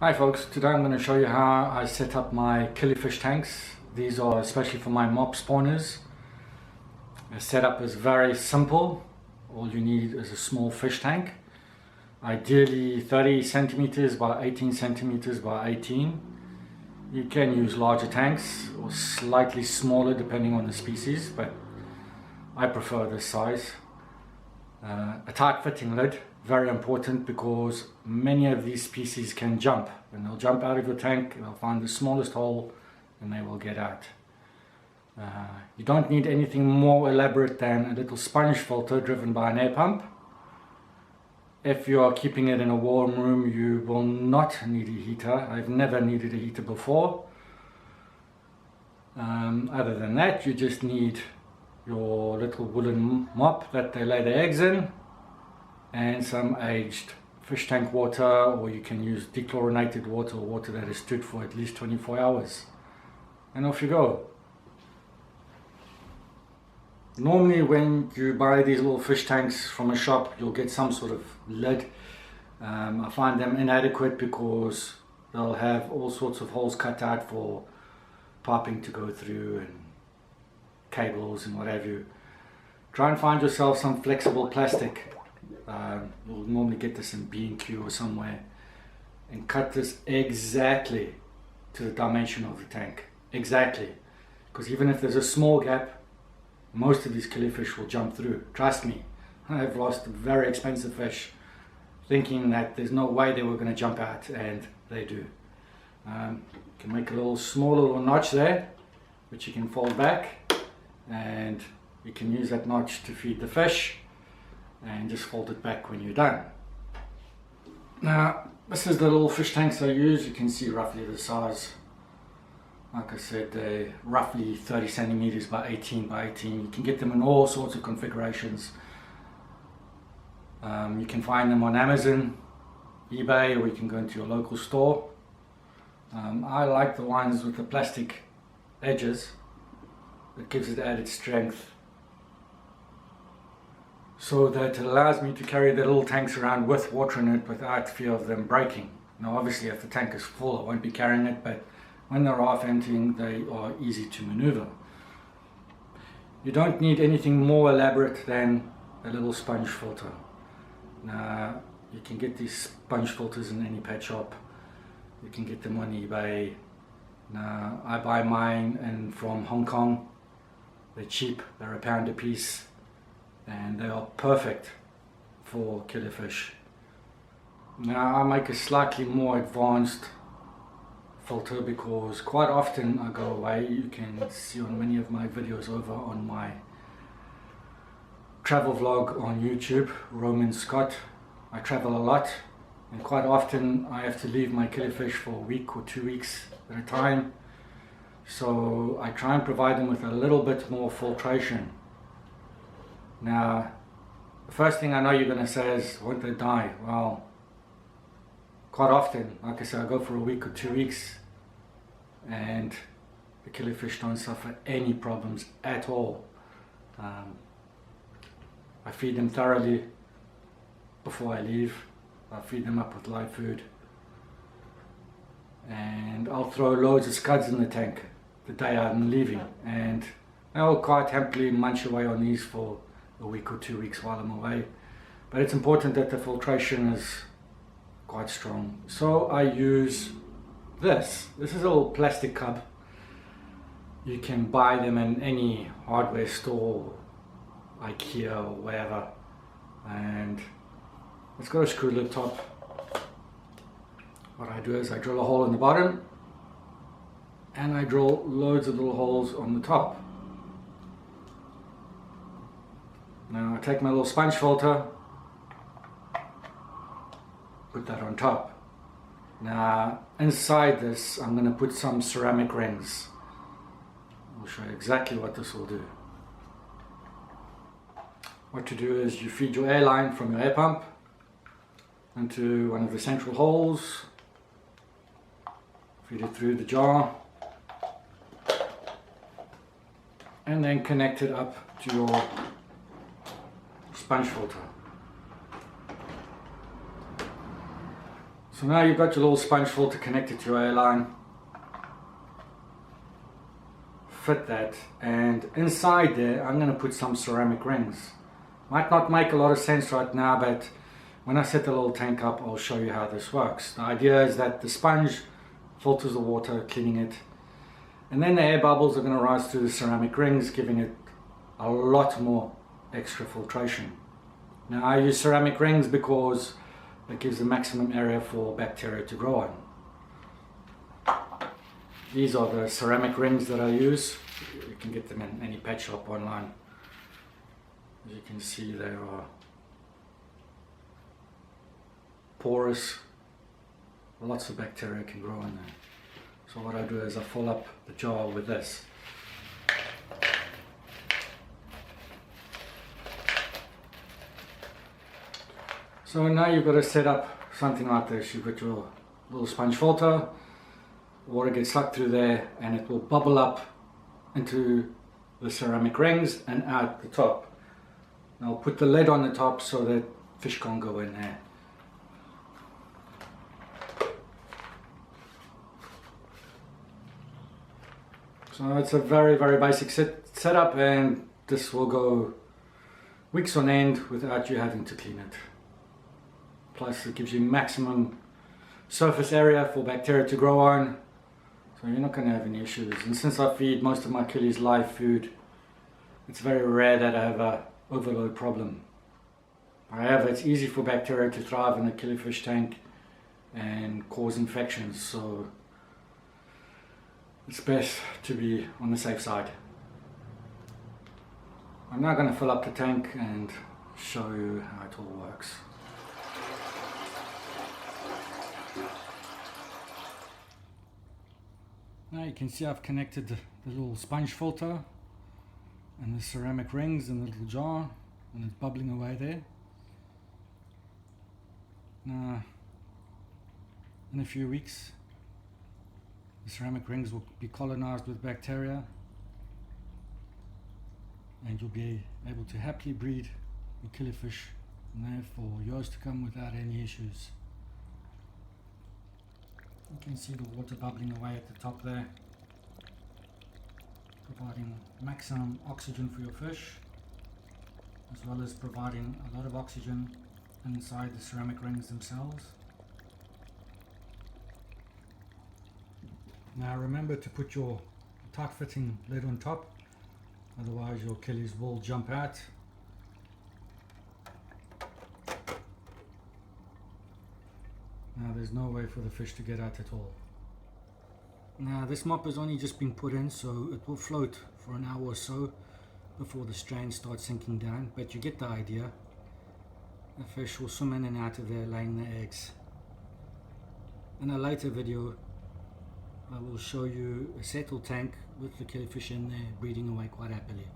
Hi folks, today I'm going to show you how I set up my Killifish tanks. These are especially for my mop spawners. The setup is very simple. All you need is a small fish tank, ideally 30 centimeters by 18 centimeters by 18. You can use larger tanks or slightly smaller depending on the species, but I prefer this size. A tight fitting lid, very important, because many of these species can jump. When they'll jump out of your tank, they'll find the smallest hole and they will get out. You don't need anything more elaborate than a little sponge filter driven by an air pump. If you are keeping it in a warm room, you will not need a heater. I've never needed a heater before. Other than that, you just need your little woolen mop that they lay the eggs in, and some aged fish tank water, or you can use dechlorinated water, or water that has stood for at least 24 hours. And off you go. Normally when you buy these little fish tanks from a shop, you'll get some sort of lid. I find them inadequate because they'll have all sorts of holes cut out for piping to go through and cables and what have you. Try and find yourself some flexible plastic. You'll normally get this in B&Q or somewhere, and cut this exactly to the dimension of the tank. Exactly. Because even if there's a small gap, most of these killifish will jump through. Trust me, I've lost very expensive fish thinking that there's no way they were going to jump out, and they do. You can make a little small little notch there, which you can fold back, and you can use that notch to feed the fish, and just fold it back when you're done. Now, this is the little fish tanks I use. You can see roughly the size. Like I said, they're roughly 30 centimeters by 18 by 18. You can get them in all sorts of configurations. You can find them on Amazon, eBay, or you can go into your local store. I like the ones with the plastic edges. It gives it added strength, so that it allows me to carry the little tanks around with water in it without fear of them breaking. Now obviously if the tank is full I won't be carrying it, but when they're half emptying they are easy to maneuver. You don't need anything more elaborate than a little sponge filter. Now you can get these sponge filters in any pet shop. You can get them on eBay. Now I buy mine from Hong Kong. They're cheap, they're £1 a piece, and they are perfect for killifish. Now I make a slightly more advanced filter because quite often I go away. You can see on many of my videos over on my travel vlog on YouTube, Roman Scott. I travel a lot, and quite often I have to leave my killifish for a week or 2 weeks at a time. So I try and provide them with a little bit more filtration. Now, the first thing I know you're going to say is, won't they die? Well, quite often, like I said, I go for a week or 2 weeks and the killifish don't suffer any problems at all. I feed them thoroughly before I leave. I feed them up with live food, and I'll throw loads of scuds in the tank the day I'm leaving, and I'll quite happily munch away on these for a week or 2 weeks while I'm away. But it's important that the filtration is quite strong. So I use this. This is a little plastic cup. You can buy them in any hardware store, IKEA or wherever, and it's got a screw lid top. What I do is I drill a hole in the bottom and I drill loads of little holes on the top. Now I take my little sponge filter, put that on top. Now inside this I'm going to put some ceramic rings. I'll show you exactly what this will do. What to do is you feed your air line from your air pump into one of the central holes, feed it through the jar, and then connect it up to your sponge filter. So now you've got your little sponge filter connected to your air line. Fit that, and inside there I'm going to put some ceramic rings. Might not make a lot of sense right now, but when I set the little tank up I'll show you how this works. The idea is that the sponge filters the water, cleaning it, and then the air bubbles are going to rise through the ceramic rings, giving it a lot more extra filtration. Now I use ceramic rings because it gives the maximum area for bacteria to grow on. These are the ceramic rings that I use. You can get them in any pet shop online. As you can see, they are porous. Lots of bacteria can grow in there. So what I do is I fill up the jar with this. So now you've got to set up something like this. You've got your little sponge filter, water gets sucked through there and it will bubble up into the ceramic rings and out the top. Now I'll put the lid on the top so that fish can't go in there. So it's a very basic setup, and this will go weeks on end without you having to clean it. Plus it gives you maximum surface area for bacteria to grow on, so you're not going to have any issues. And since I feed most of my killies live food, it's very rare that I have a overload problem. However, it's easy for bacteria to thrive in a killifish tank and cause infections, so it's best to be on the safe side. I'm now going to fill up the tank and show you how it all works. Now you can see I've connected the little sponge filter and the ceramic rings in the little jar, and it's bubbling away there. Now in a few weeks the ceramic rings will be colonized with bacteria and you'll be able to happily breed your killifish in there for years to come without any issues. You can see the water bubbling away at the top there, providing maximum oxygen for your fish, as well as providing a lot of oxygen inside the ceramic rings themselves. Now remember to put your tight fitting lid on top, otherwise your killies will jump out. Now there's no way for the fish to get out at all. Now this mop has only just been put in, so it will float for an hour or so before the strain starts sinking down, but you get the idea. The fish will swim in and out of there laying their eggs. In a later video I will show you a settled tank with the killifish in there breeding away quite happily.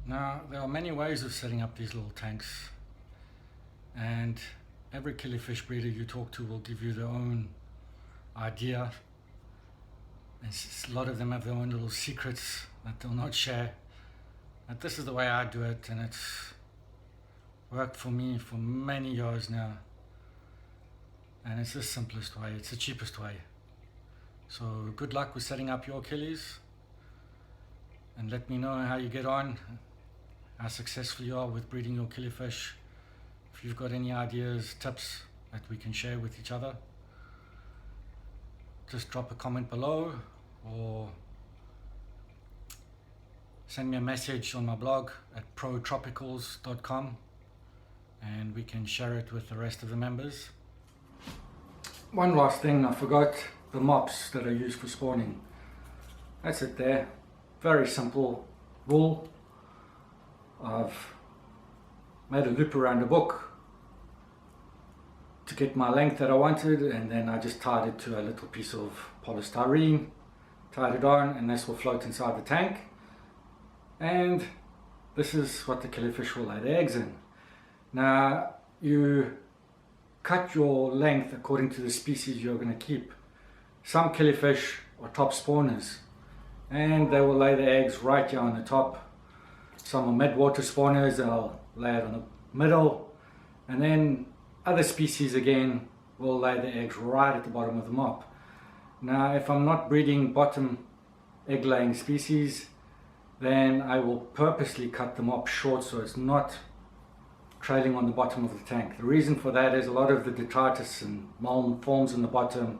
Now there are many ways of setting up these little tanks, and every killifish breeder you talk to will give you their own idea. A lot of them have their own little secrets that they'll not share, but this is the way I do it, and it's worked for me for many years now. And it's the simplest way, it's the cheapest way. So good luck with setting up your killies, and let me know how you get on, how successful you are with breeding your killifish. If you've got any ideas, tips that we can share with each other, just drop a comment below or send me a message on my blog at protropicals.com, and we can share it with the rest of the members. One last thing, I forgot the mops that I use for spawning. That's it there. Very simple wool. I've made a loop around the book to get my length that I wanted, and then I just tied it to a little piece of polystyrene, tied it on, and this will float inside the tank. And this is what the killifish will lay their eggs in. Now you cut your length according to the species you're going to keep. Some killifish are top spawners and they will lay their eggs right here on the top. Some are mid-water spawners, they'll lay it on the middle, and then Other species again will lay the eggs right at the bottom of the mop. Now if I'm not breeding bottom egg laying species, then I will purposely cut the mop short so it's not trailing on the bottom of the tank. The reason for that is a lot of the detritus and mold forms in the bottom,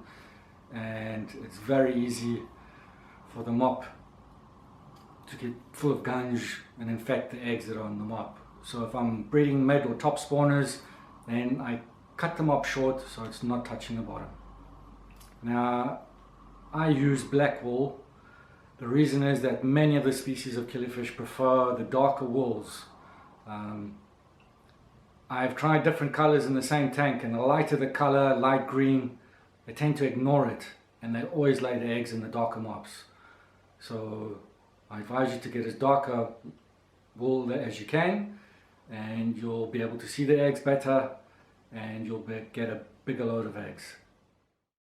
and it's very easy for the mop to get full of gunge and infect the eggs that are on the mop. So if I'm breeding mid or top spawners, then I cut the mop short so it's not touching the bottom. Now I use black wool. The reason is that many of the species of killifish prefer the darker wools. I've tried different colors in the same tank, and the lighter the color, light green, they tend to ignore it and they always lay the eggs in the darker mops. So I advise you to get as darker wool as you can, and you'll be able to see the eggs better and you'll get a bigger load of eggs.